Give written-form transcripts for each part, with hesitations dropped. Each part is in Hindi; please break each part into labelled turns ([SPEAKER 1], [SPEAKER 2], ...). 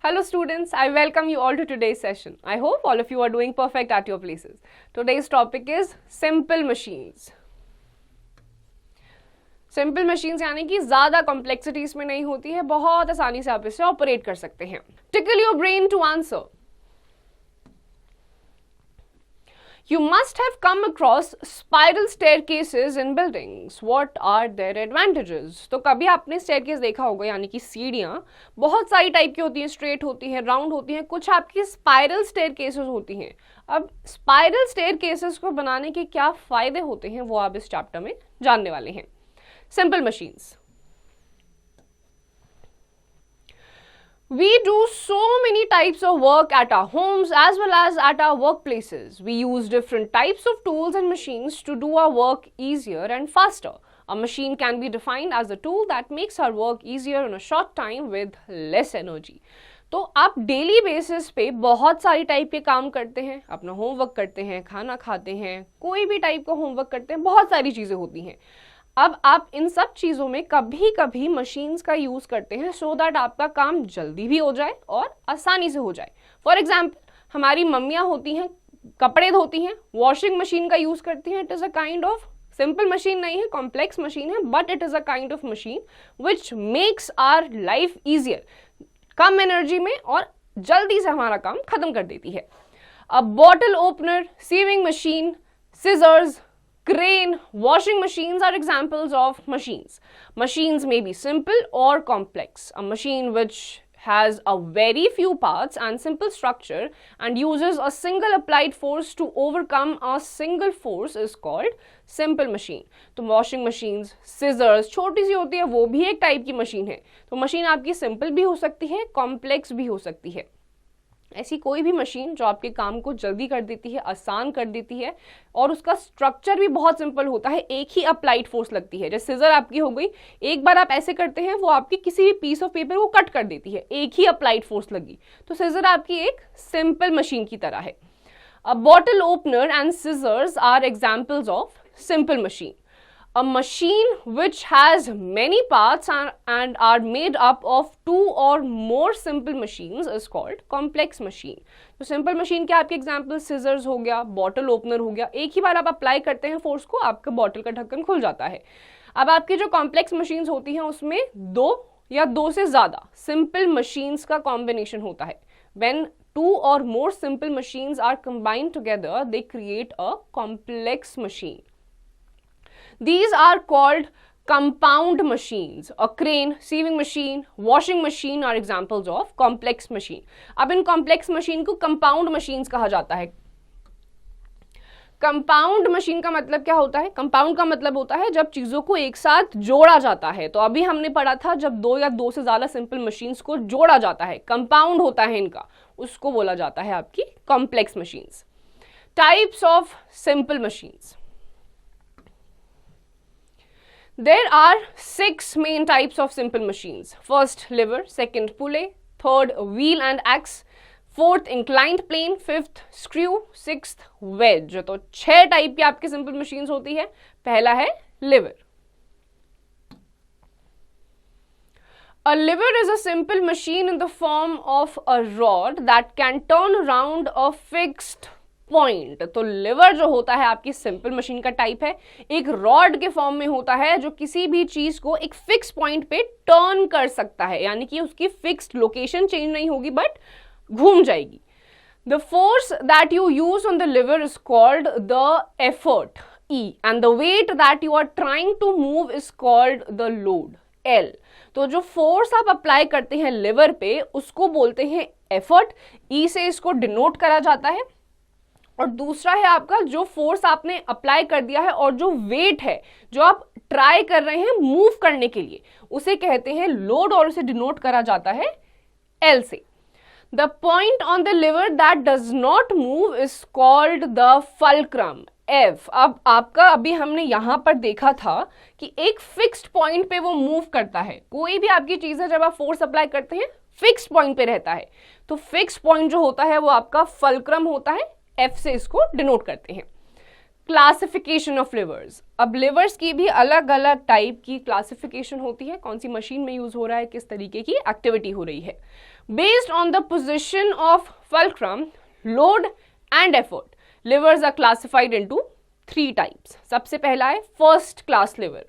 [SPEAKER 1] Hello students, I welcome you all to today's session. I hope all of you are doing perfect at your places. Today's topic is simple machines. Simple machines यानी कि ज्यादा कॉम्प्लेक्सिटी इसमें नहीं होती है, बहुत आसानी से आप इसे ऑपरेट कर सकते हैं. Tickle your brain to answer. You must have come across spiral staircases in buildings. What are their advantages? तो कभी आपने staircase देखा होगा, यानी कि सीढ़ियाँ बहुत सारी टाइप की होती हैं, स्ट्रेट होती हैं, राउंड होती हैं, कुछ आपकी स्पाइरल staircases होती हैं. अब स्पाइरल staircases को बनाने के क्या फायदे होते हैं वो आप इस चैप्टर में जानने वाले हैं. Simple machines. We do so many types of work at our homes as well as at our workplaces. We use different types of tools and machines to do our work easier and faster. A machine can be defined as a tool that makes our work easier in a short time with less energy. तो आप डेली बेसिस पे बहुत सारी टाइप के काम करते हैं, अपना होमवर्क करते हैं, खाना खाते हैं, कोई भी टाइप का होमवर्क करते हैं, बहुत सारी चीज़ें होती हैं. अब आप इन सब चीज़ों में कभी कभी मशीन्स का यूज़ करते हैं सो दैट आपका काम जल्दी भी हो जाए और आसानी से हो जाए. फॉर एग्जाम्पल, हमारी मम्मियाँ होती हैं, कपड़े धोती हैं, वॉशिंग मशीन का यूज़ करती हैं. It is a kind of simple machine नहीं है, कॉम्प्लेक्स मशीन है, but it is a kind of machine which makes our life easier, कम एनर्जी में और जल्दी से हमारा काम खत्म कर देती है. A bottle opener, sewing machine, scissors, crane, washing machines are examples of machines. Machines may be simple or complex. A machine which has a very few parts and simple structure and uses a single applied force to overcome a single force is called simple machine. तो washing machines, scissors, छोटी सी होती है, वो भी एक टाइप की मशीन है. तो मशीन आपकी सिंपल भी हो सकती है, कॉम्प्लेक्स भी हो सकती है. ऐसी कोई भी मशीन जो आपके काम को जल्दी कर देती है, आसान कर देती है और उसका स्ट्रक्चर भी बहुत सिंपल होता है, एक ही अप्लाइड फोर्स लगती है. जैसे सिजर आपकी हो गई, एक बार आप ऐसे करते हैं वो आपकी किसी भी पीस ऑफ पेपर को कट कर देती है, एक ही अप्लाइड फोर्स लगी. तो सिजर आपकी एक सिंपल मशीन की तरह है. A bottle opener and scissors are examples of simple machine. A machine which has many parts and are made up of two or more simple machines is called complex machine. तो simple machine के आपके एग्जाम्पल scissors हो गया, bottle opener हो गया, एक ही बार आप अप्लाई करते हैं फोर्स को, आपका बॉटल का ढक्कन खुल जाता है. अब आपकी जो कॉम्प्लेक्स मशीन्स होती हैं उसमें दो या दो से ज़्यादा सिंपल मशीन्स का कॉम्बिनेशन होता है. When two or more simple machines are combined together, they create a complex machine. These are called compound machines. A crane, sieving machine, washing machine are examples of complex machine. अब इन complex machine को compound machines कहा जाता है. कंपाउंड मशीन का मतलब क्या होता है? कंपाउंड का मतलब होता है जब चीजों को एक साथ जोड़ा जाता है. तो अभी हमने पढ़ा था जब दो या दो से ज्यादा सिंपल मशीन्स को जोड़ा जाता है, कंपाउंड होता है इनका, उसको बोला जाता है आपकी complex machines. Types of simple machines. There are 6 main types of simple machines. First, lever. Second, pulley. Third, wheel and axe. Fourth, inclined plane. Fifth, screw. Sixth, wedge. तो 6 टाइप की आपकी सिंपल मशीन्स होती है. पहला है lever. A lever is a simple machine in the form of a rod that can turn around a fixed point. तो लिवर जो होता है आपकी सिंपल मशीन का टाइप है, एक रॉड के फॉर्म में होता है जो किसी भी चीज को एक फिक्स पॉइंट पे टर्न कर सकता है, यानी कि उसकी फिक्स्ड लोकेशन चेंज नहीं होगी बट घूम जाएगी. The force that you use on the liver is called the effort E and the weight that you are trying to move is called the load L. तो जो फोर्स आप अप्लाई करते हैं लिवर पे उसको बोलते हैं एफर्ट. E से इसको डिनोट करा जाता है. और दूसरा है आपका जो फोर्स आपने अप्लाई कर दिया है और जो वेट है जो आप ट्राई कर रहे हैं मूव करने के लिए, उसे कहते हैं लोड और उसे डिनोट करा जाता है एल से. The point on the liver that does not move is called the fulcrum F. अब आपका अभी हमने यहां पर देखा था कि एक फिक्स्ड पॉइंट पे वो मूव करता है. कोई भी आपकी चीज है जब आप फोर्स अप्लाई करते हैं फिक्स्ड पॉइंट पे रहता है, तो फिक्स्ड पॉइंट जो होता है वो आपका फल्क्रम होता है. एफ से इसको डिनोट करते हैं. Classification of levers. अब लिवर्स की भी अलग अलग टाइप की क्लासिफिकेशन होती है, कौन सी मशीन में यूज हो रहा है, किस तरीके की एक्टिविटी हो रही है. Based on the position of fulcrum, load and effort, livers are classified into 3 types. सबसे पहला है first class lever.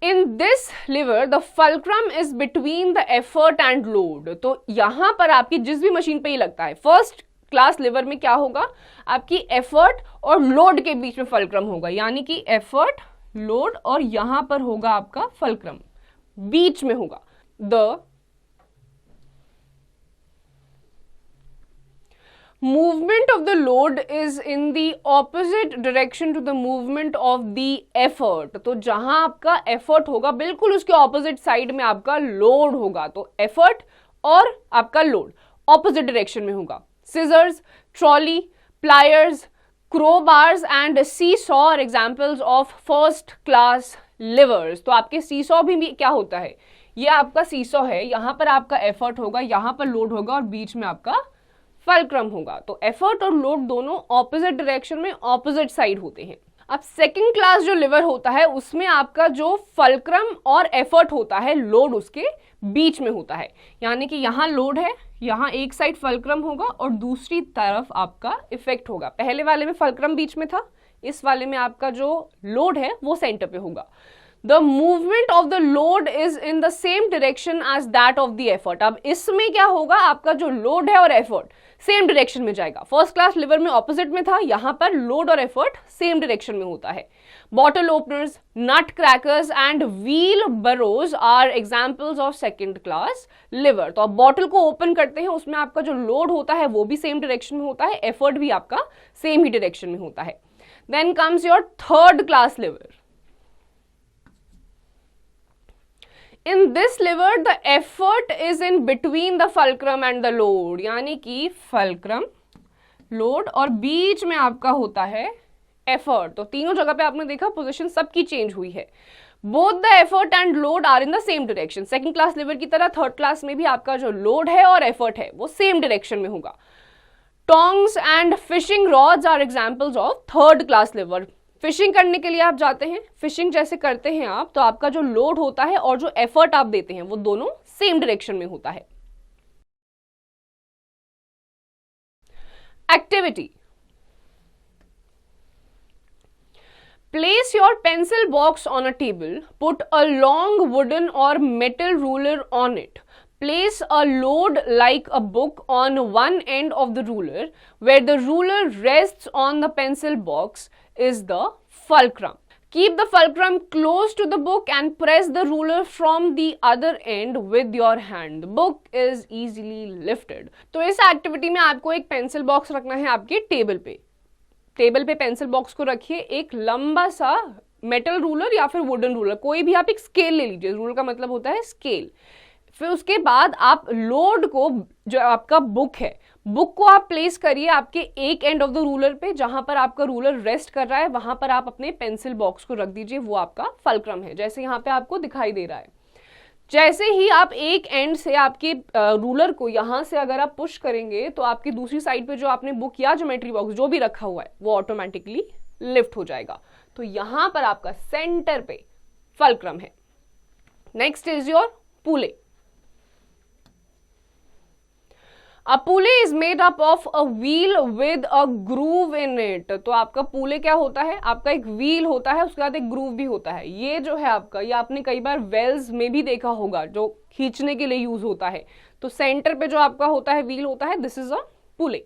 [SPEAKER 1] In this lever, the fulcrum is between the effort and load. तो यहां पर आपकी जिस भी मशीन पे ये लगता है, फर्स्ट क्लास लिवर में क्या होगा, आपकी एफर्ट और लोड के बीच में फल्क्रम होगा, यानी कि एफर्ट, लोड और यहां पर होगा आपका फल्क्रम, बीच में होगा. The movement of the load is in the opposite direction to the movement of the effort. तो जहां आपका एफर्ट होगा बिल्कुल उसके ऑपोजिट साइड में आपका लोड होगा. तो एफर्ट और आपका लोड ऑपोजिट डायरेक्शन में होगा. Scissors, trolley, pliers, crowbars and seesaw are examples of first class levers. तो आपके seesaw भी क्या होता है, ये आपका seesaw है, यहां पर आपका एफर्ट होगा, यहां पर लोड होगा और बीच में आपका फल्क्रम होगा. तो एफर्ट और लोड दोनों ऑपोजिट डायरेक्शन में ऑपोजिट साइड होते हैं. अब सेकंड क्लास जो लिवर होता है उसमें आपका जो फल्क्रम और एफर्ट होता है, लोड उसके बीच में होता है, यानी कि यहां लोड है, यहां एक साइड फल्क्रम होगा और दूसरी तरफ आपका इफेक्ट होगा. पहले वाले में फल्क्रम बीच में था, इस वाले में आपका जो लोड है वो सेंटर पे होगा. The movement of the load is in the same direction as that of the effort. अब इसमें क्या होगा, आपका जो लोड है और एफर्ट सेम डायरेक्शन में जाएगा. फर्स्ट क्लास लिवर में ऑपोजिट में था, यहां पर लोड और एफर्ट सेम डायरेक्शन में होता है. Bottle openers, nut crackers and wheel barrows are examples of second class lever. तो आप बॉटल को ओपन करते हैं, उसमें आपका जो लोड होता है वो भी सेम डायरेक्शन में होता है, एफर्ट भी आपका सेम ही डायरेक्शन में होता है. Then comes your third class lever. In this lever, the effort is in between the fulcrum and the load. यानी कि fulcrum, load और बीच में आपका होता है effort. तो तीनों जगह पे आपने देखा पोजीशन सबकी चेंज हुई है. Both the effort and load are in the same direction. Second class liver की तरह थर्ड क्लास में भी आपका जो लोड है और एफर्ट है वो सेम डायरेक्शन में होगा. Tongs and fishing rods are examples of third class liver. Fishing करने के लिए आप जाते हैं, फिशिंग जैसे करते हैं आप, तो आपका जो लोड होता है और जो एफर्ट आप देते हैं वो दोनों सेम डायरेक्शन में होता है. Activity. Place your pencil box on a table. Put a long wooden or metal ruler on it. Place a load like a book on one end of the ruler. Where the ruler rests on the pencil box is the fulcrum. Keep the fulcrum close to the book and press the ruler from the other end with your hand. The book is easily lifted. तो इस एक्टिविटी में आपको एक पेंसिल बॉक्स रखना है आपके टेबल पे. टेबल पे पेंसिल बॉक्स को रखिए, एक लंबा सा मेटल रूलर या फिर वुडन रूलर, कोई भी आप एक स्केल ले लीजिए, रूलर का मतलब होता है स्केल. फिर उसके बाद आप लोड को, जो आपका बुक है, बुक को आप प्लेस करिए आपके एक एंड ऑफ द रूलर पे, जहां पर आपका रूलर रेस्ट कर रहा है वहां पर आप अपने पेंसिल बॉक्स को रख दीजिए, वो आपका फल्क्रम है, जैसे यहाँ पे आपको दिखाई दे रहा है. जैसे ही आप एक एंड से आपके रूलर को यहां से अगर आप पुश करेंगे तो आपकी दूसरी साइड पे जो आपने बुक या ज्योमेट्री बॉक्स जो भी रखा हुआ है वो ऑटोमेटिकली लिफ्ट हो जाएगा. तो यहां पर आपका सेंटर पे फल्क्रम है. Next is your pulley. A pulley is made up of a wheel with a groove in it. तो आपका पुले क्या होता है, आपका एक व्हील होता है, उसके बाद एक ग्रूव भी होता है. ये जो है आपका, ये आपने कई बार वेल्स में भी देखा होगा जो खींचने के लिए यूज होता है. तो सेंटर पे जो आपका होता है व्हील होता है, this is a pulley.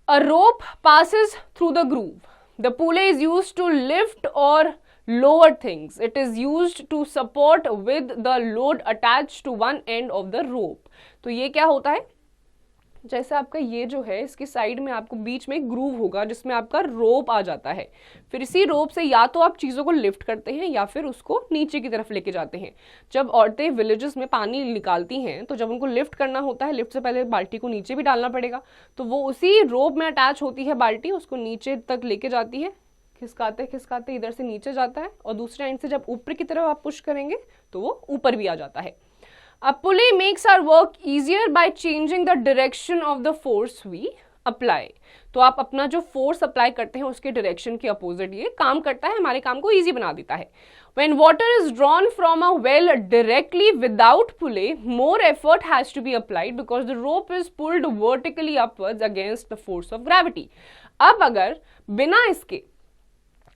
[SPEAKER 1] A rope passes through the groove. The pulley is used to lift or lower things. It is used to support with the load attached to one end of the rope. तो ये क्या होता है, जैसे आपका ये जो है इसकी साइड में आपको बीच में ग्रूव होगा जिसमें आपका रोप आ जाता है. फिर इसी रोप से या तो आप चीज़ों को लिफ्ट करते हैं या फिर उसको नीचे की तरफ लेके जाते हैं. जब औरतें विलेजेस में पानी निकालती हैं तो जब उनको लिफ्ट करना होता है, लिफ्ट से पहले बाल्टी को नीचे भी डालना पड़ेगा, तो वो उसी रोप में अटैच होती है बाल्टी, उसको नीचे तक लेके जाती है, खिसकाते खिसकाते इधर से नीचे जाता है और दूसरे एंड से जब ऊपर की तरफ आप पुश करेंगे तो वो ऊपर भी आ जाता है. A pulley makes our work easier by changing the direction of the force we apply, तो आप अपना जो फोर्स अप्लाई करते हैं उसके डायरेक्शन के अपोजिट ये काम करता है, हमारे काम को ईजी बना देता है. When water is drawn from a well directly without pulley, more effort has to be applied because the rope is pulled vertically upwards against the force of gravity. अब अगर बिना इसके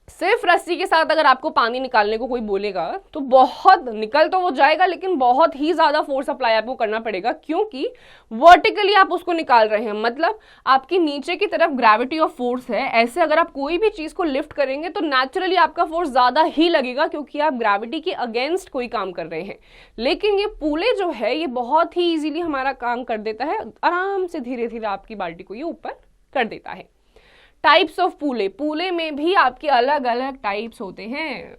[SPEAKER 1] सिर्फ रस्सी के साथ अगर आपको पानी निकालने को कोई बोलेगा तो बहुत निकल तो वो जाएगा, लेकिन बहुत ही ज्यादा फोर्स अप्लाई आपको करना पड़ेगा, क्योंकि वर्टिकली आप उसको निकाल रहे हैं. मतलब आपकी नीचे की तरफ ग्रेविटी ऑफ फोर्स है. ऐसे अगर आप कोई भी चीज को लिफ्ट करेंगे तो नेचुरली आपका फोर्स ज्यादा ही लगेगा, क्योंकि आप ग्रेविटी के अगेंस्ट कोई काम कर रहे हैं. लेकिन ये पुले जो है ये बहुत ही इजीली हमारा काम कर देता है, आराम से धीरे धीरे आपकी बाल्टी को ये ऊपर कर देता है. टाइप्स ऑफ पुले, पुले में भी आपके अलग अलग टाइप्स होते हैं.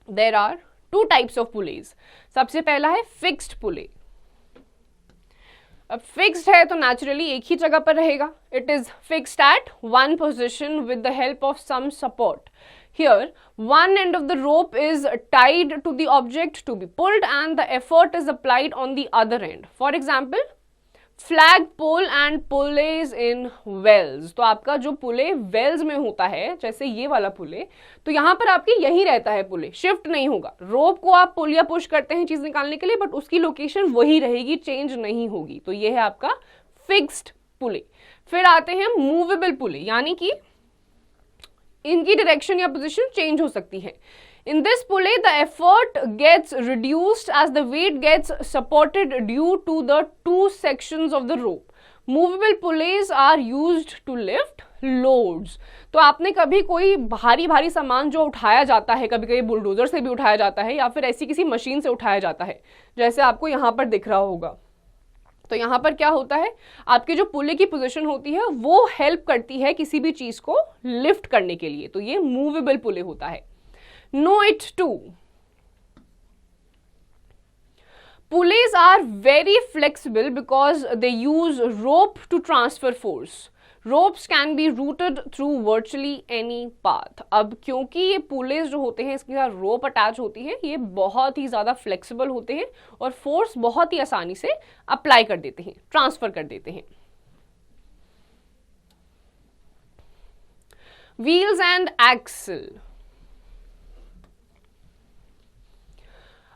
[SPEAKER 1] There are 2 types of pulleys. सबसे पहला है फिक्स्ड पुले. अब फिक्स्ड है तो नेचुरली एक ही जगह पर रहेगा. It is fixed at one position with the help of some support. Here, one end of the rope is tied to the object to be pulled and the effort is applied on the other end. For example, flag pole and pulleys in wells. तो आपका जो पुले वेल्स में होता है, जैसे ये वाला पुले, तो यहाँ पर आपके यही रहता है, पुले शिफ्ट नहीं होगा. रोप को आप पुल या पुश करते हैं चीज निकालने के लिए, बट उसकी लोकेशन वही रहेगी, चेंज नहीं होगी. तो ये है आपका फिक्स्ड पुले. फिर आते हैं मूवेबल पुले, यानी कि इनकी डायरेक्शन या पोजीशन चेंज हो सकती है. In this pulley, the effort gets reduced as the weight gets supported due to the 2 sections of the rope. Movable pulleys are used to lift loads. तो आपने कभी कोई भारी भारी सामान जो उठाया जाता है, कभी कभी बुलडोजर से भी उठाया जाता है या फिर ऐसी किसी मशीन से उठाया जाता है, जैसे आपको यहाँ पर दिख रहा होगा. तो यहाँ पर क्या होता है, आपकी जो पुले की पोजीशन होती है वो हेल्प करती है किसी भी चीज को लिफ्ट करने के लिए. तो ये मूवेबल पुले होता है. Know it too. Pulleys are very flexible because they use rope to transfer force. Ropes can be routed through virtually any path. अब क्योंकि ये पुलेज जो होते हैं इसके साथ रोप अटैच होती है, ये बहुत ही ज़्यादा फ्लेक्सिबल होते हैं और फोर्स बहुत ही आसानी से अप्लाई कर देते हैं, ट्रांसफर कर देते हैं. Wheels and axle.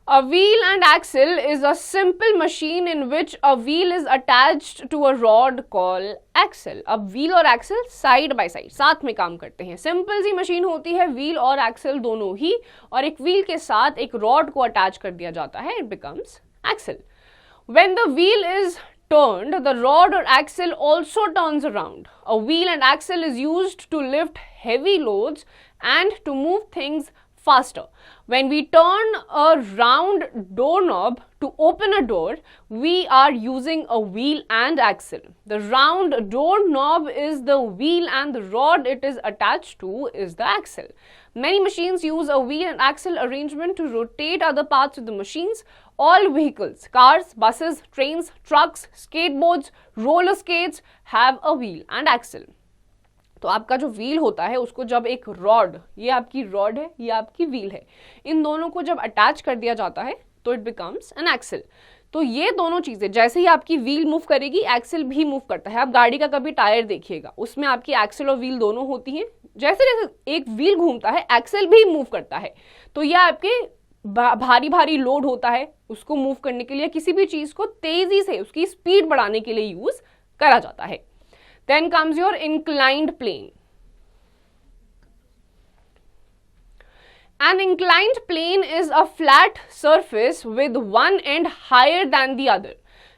[SPEAKER 1] A wheel and axle is a simple machine in which a wheel is attached to a rod called axle. अब wheel और axle साइड बाय साइड साथ में काम करते हैं. सिंपल सी मशीन होती है, wheel और axle दोनों ही, और एक wheel के साथ एक rod को अटैच कर दिया जाता है. It becomes axle. When the wheel is turned, the rod or axle also turns around. A wheel and axle is used to lift heavy loads and to move things faster. When we turn a round doorknob to open a door, we are using a wheel and axle. The round doorknob is the wheel and the rod it is attached to is the axle. Many machines use a wheel and axle arrangement to rotate other parts of the machines. All vehicles, cars, buses, trains, trucks, skateboards, roller skates have a wheel and axle. तो आपका जो व्हील होता है उसको जब एक रॉड, ये आपकी रॉड है, ये आपकी व्हील है, इन दोनों को जब अटैच कर दिया जाता है तो इट बिकम्स एन एक्सल. तो ये दोनों चीजें, जैसे ही आपकी व्हील मूव करेगी एक्सल भी मूव करता है. आप गाड़ी का कभी टायर देखिएगा, उसमें आपकी एक्सल और व्हील दोनों होती हैं. जैसे जैसे एक व्हील घूमता है एक्सल भी मूव करता है. तो यह आपके भारी भारी लोड होता है, उसको मूव करने के लिए, किसी भी चीज को तेजी से उसकी स्पीड बढ़ाने के लिए यूज करा जाता है. Then comes your inclined plane. An inclined plane is a flat surface with one end higher than the other.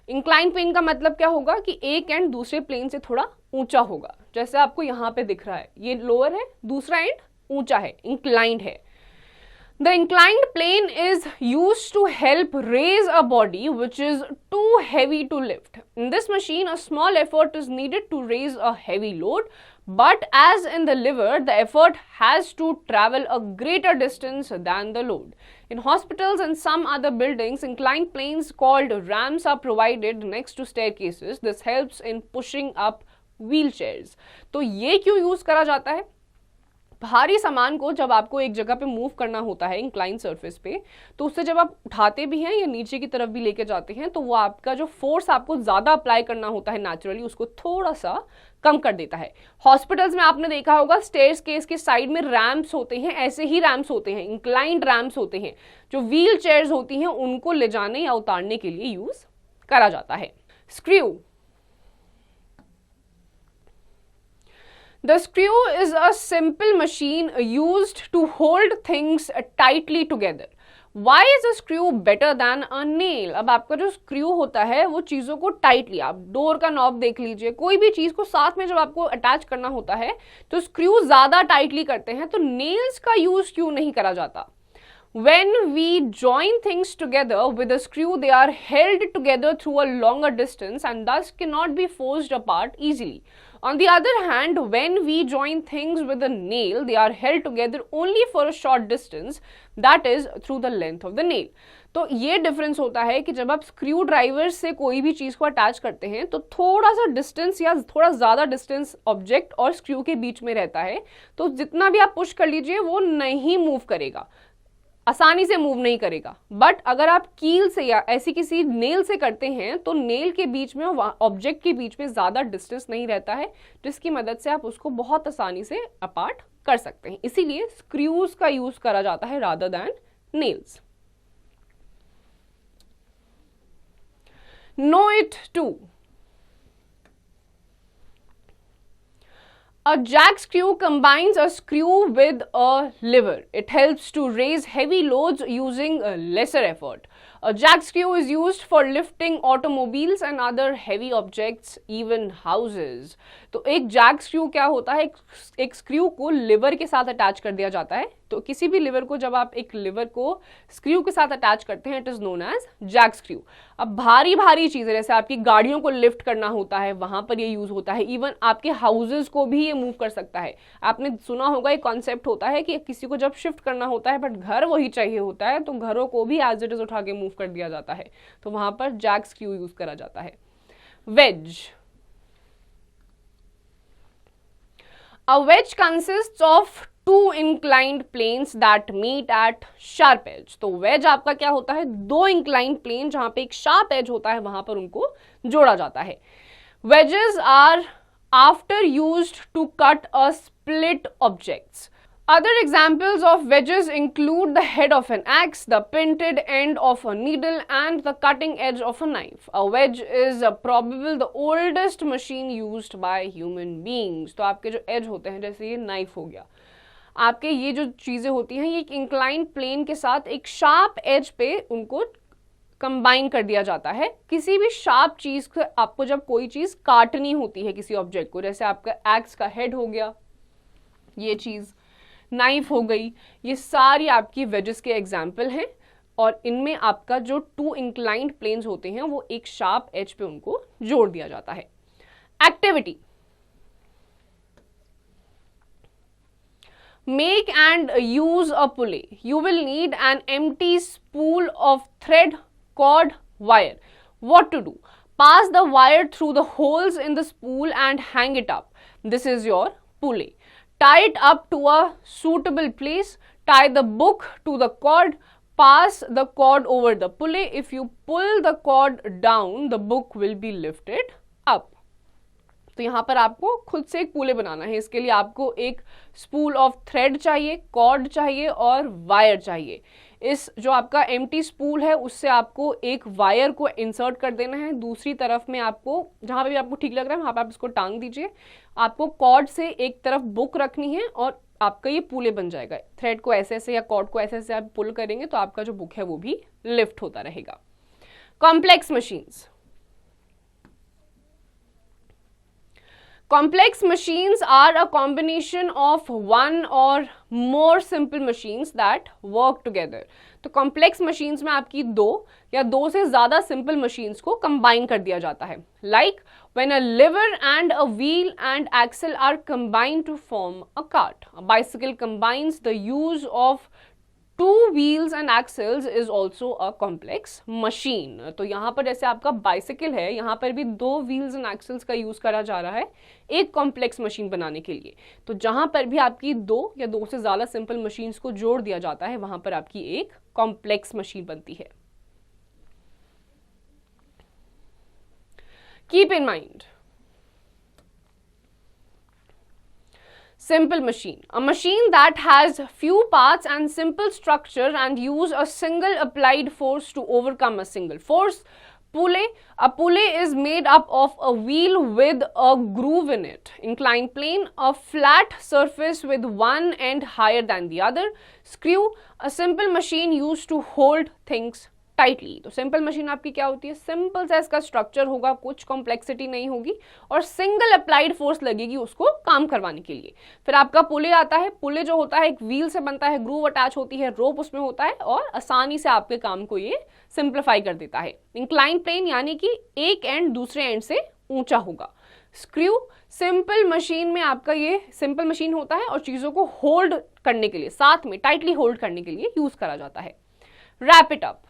[SPEAKER 1] Inclined plane का मतलब क्या होगा कि एक एंड दूसरे प्लेन से थोड़ा ऊंचा होगा. जैसे आपको यहाँ पे दिख रहा है, ये लोअर है, दूसरा एंड ऊंचा है, inclined है. The inclined plane is used to help raise a body which is too heavy to lift. In this machine, a small effort is needed to raise a heavy load, but as in the lever, the effort has to travel a greater distance than the load. In hospitals and some other buildings, inclined planes called ramps are provided next to staircases. This helps in pushing up wheelchairs. तो ये क्यों यूज करा जाता है? भारी सामान को जब आपको एक जगह पे मूव करना होता है इंक्लाइन सरफेस पे, तो उससे जब आप उठाते भी हैं या नीचे की तरफ भी लेके जाते हैं, तो वो आपका जो फोर्स आपको ज़्यादा अप्लाई करना होता है नेचुरली, उसको थोड़ा सा कम कर देता है। हॉस्पिटल्स में आपने देखा होगा स्टेयर्स केस के साइड में रैम्प्स होते हैं, ऐसे ही रैम्प्स होते हैं, इंक्लाइंड रैम्प्स होते हैं, जो व्हील चेयर्स होती हैं उनको ले जाने या उतारने के लिए यूज करा जाता है। Screw. The screw is a simple machine used to hold things tightly together. Why is a screw better than a nail? अब आपका जो स्क्रू होता है वो चीज़ों को टाइटली, आप डोर का नॉब देख लीजिए, कोई भी चीज़ को साथ में जब आपको अटैच करना होता है तो स्क्रू ज़्यादा टाइटली करते हैं, तो नेल्स का यूज क्यों नहीं करा जाता? When we join things together with a screw, they are held together through a longer distance and thus cannot be forced apart easily. On the other hand, when we join things with a nail, they are held together only for a short distance, that is through the length of the nail. तो ये डिफरेंस होता है कि जब आप स्क्रू ड्राइवर से कोई भी चीज़ को अटैच करते हैं तो थोड़ा सा डिस्टेंस या थोड़ा ज़्यादा डिस्टेंस ऑब्जेक्ट और स्क्रू के बीच में रहता है, तो जितना भी आप पुश कर लीजिए वो नहीं मूव करेगा, आसानी से मूव नहीं करेगा। बट अगर आप कील से या ऐसी किसी नेल से करते हैं तो नेल के बीच में ऑब्जेक्ट के बीच में ज़्यादा डिस्टेंस नहीं रहता है, जिसकी मदद से आप उसको बहुत आसानी से अपार्ट कर सकते हैं। इसीलिए स्क्रूज का यूज करा जाता है rather than nails. Know it too. A jack screw combines a screw with a lever. It helps to raise heavy loads using lesser effort. A jack screw is used for lifting automobiles and other heavy objects, even houses. तो एक जैक स्क्रू क्या होता है, एक स्क्रू को लिवर के साथ अटैच कर दिया जाता है। तो किसी भी लिवर को जब आप एक लिवर को स्क्रू के साथ अटैच करते हैं, it is known as jack screw. अब भारी भारी चीजें जैसे आपकी गाड़ियों को लिफ्ट करना होता है, वहां पर ये यूज होता है। इवन आपके हाउसेज को भी ये मूव कर सकता है। आपने सुना होगा एक कॉन्सेप्ट होता है कि किसी को जब शिफ्ट करना होता है बट घर वही चाहिए होता है, तो घरों को भी एज इट इज उठा के मूव कर दिया जाता है, तो वहां पर जैक स्क्रू यूज करा जाता है। Veg. A wedge consists of two inclined planes that meet at sharp edge. तो wedge आपका क्या होता है, दो inclined plane जहां पे एक sharp edge होता है, वहां पर उनको जोड़ा जाता है। Wedges are after used to cut a split objects. Other examples of wedges include the head of an axe, the pointed end of a needle, and the cutting edge of a knife. A wedge is probably the oldest machine used by human beings. तो आपके जो edge होते हैं, जैसे ये knife हो गया, आपके ये जो चीज़ें होती हैं, ये एक inclined plane के साथ एक sharp edge पे उनको कंबाइन कर दिया जाता है। किसी भी शार्प चीज़ को आपको जब कोई चीज़ काटनी होती है किसी ऑब्जेक्ट को, जैसे आपका एक्स का हेड हो गया, ये चीज़ नाइफ हो गई, ये सारी आपकी वेजेस के एग्जाम्पल हैं। और इनमें आपका जो टू इंक्लाइंड प्लेन्स होते हैं वो एक शार्प एज पे उनको जोड़ दिया जाता है। Activity. Make and use a pulley. You will need an empty spool of thread, cord, wire. What to do? Pass the wire through the holes in the spool and hang it up. This is your pulley. Tie it up to a suitable place. Tie the book to the cord. Pass the cord over the pulley. If you pull the cord down, the book will be lifted up. तो यहाँ पर आपको खुद से एक पुले बनाना है। इसके लिए आपको एक स्पूल ऑफ थ्रेड चाहिए, कॉर्ड चाहिए और वायर चाहिए। इस जो आपका एम्प्टी स्पूल है उससे आपको एक वायर को इंसर्ट कर देना है। दूसरी तरफ में आपको जहाँ पे भी आपको ठीक लग रहा है वहाँ पे आप इसको टांग दीजिए। आपको कॉर्ड से एक तरफ बुक रखनी है और आपका ये पुले बन जाएगा। थ्रेड को ऐसे ऐसे या कॉर्ड को ऐसे ऐसे आप पुल करेंगे तो आपका जो बुक है वो भी लिफ्ट होता रहेगा। Complex machines. Complex machines are a combination of one or more simple machines that work together. तो complex machines में आपकी दो या दो से ज़्यादा simple machines को combine कर दिया जाता है. Like when a lever and a wheel and axle are combined to form a cart. A bicycle combines the use of 2 wheels and axles is also a complex machine. तो यहाँ पर जैसे आपका बाइसिकल है, यहाँ पर भी 2 wheels and axles का यूज करा जा रहा है एक कॉम्प्लेक्स मशीन बनाने के लिए. तो जहां पर भी आपकी 2 या 2 से ज्यादा सिंपल मशीन्स को जोड़ दिया जाता है वहां पर आपकी एक कॉम्प्लेक्स मशीन बनती है. Keep in mind, simple machine, a machine that has few parts and simple structure and use a single applied force to overcome a single force. Pulley. A pulley is made up of a wheel with a groove in it. Inclined plane, a flat surface with one end higher than the other. Screw, a simple machine used to hold things tightly. तो सिंपल मशीन आपकी क्या होती है, सिंपल सा इसका स्ट्रक्चर होगा, कुछ कॉम्प्लेक्सिटी नहीं होगी और सिंगल अप्लाइड फोर्स लगेगी उसको काम करवाने के लिए. फिर आपका पुले आता है. पुले जो होता है एक व्हील से बनता है, ग्रूव अटैच होती है, रोप उसमें होता है और आसानी से आपके काम को ये सिंप्लीफाई कर देता है. इंक्लाइन प्लेन यानी कि एक एंड दूसरे एंड से ऊंचा होगा. स्क्रू, सिंपल मशीन में आपका ये सिंपल मशीन होता है और चीजों को होल्ड करने के लिए, साथ में टाइटली होल्ड करने के लिए यूज करा जाता है. Wrap it up.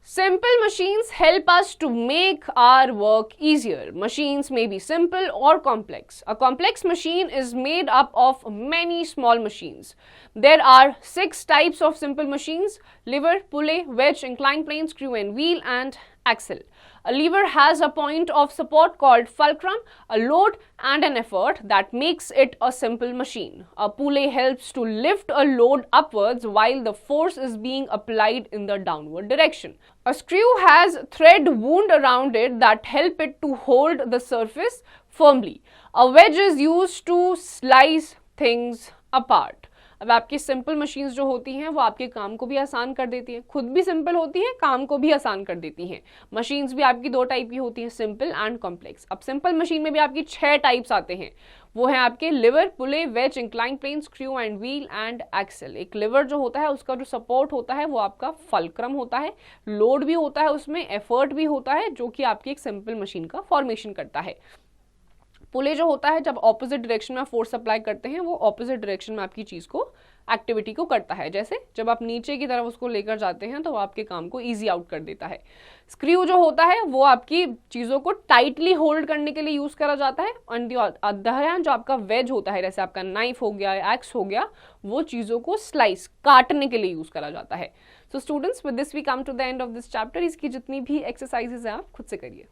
[SPEAKER 1] Simple machines help us to make our work easier. Machines may be simple or complex. A complex machine is made up of many small machines. There are 6 types of simple machines: lever, pulley, wedge, inclined plane, screw and wheel, and axle. A lever has a point of support called fulcrum, a load and an effort that makes it a simple machine. A pulley helps to lift a load upwards while the force is being applied in the downward direction. A screw has thread wound around it that help it to hold the surface firmly. A wedge is used to slice things apart. अब आपकी सिंपल मशीन्स जो होती हैं वो आपके काम को भी आसान कर देती हैं, खुद भी सिंपल होती हैं, काम को भी आसान कर देती हैं. मशीन्स भी आपकी 2 टाइप की होती हैं, सिंपल एंड कॉम्प्लेक्स. अब सिंपल मशीन में भी आपकी 6 टाइप्स आते हैं. वो है आपके lever, pulley, wedge, incline plane, screw and wheel and axle. एक लिवर जो होता है उसका जो सपोर्ट होता है वो आपका फलक्रम होता है, लोड भी होता है उसमें, एफर्ट भी होता है, जो कि आपकी एक सिंपल मशीन का फॉर्मेशन करता है. पुले जो होता है जब ऑपोजिट डायरेक्शन में फोर्स अप्लाई करते हैं वो ऑपोजिट डायरेक्शन में आपकी चीज को, एक्टिविटी को करता है. जैसे जब आप नीचे की तरफ उसको लेकर जाते हैं तो वो आपके काम को इजी आउट कर देता है. स्क्रू जो होता है वो आपकी चीजों को टाइटली होल्ड करने के लिए यूज करा जाता है. ऑन द अदर हैंड जो आपका वेज होता है, जैसे आपका नाइफ हो गया, एक्स हो गया, वो चीजों को स्लाइस, काटने के लिए यूज करा जाता है. So students, with this we come to the end of this chapter. इसकी जितनी भी एक्सरसाइजेज है आप खुद से करिए.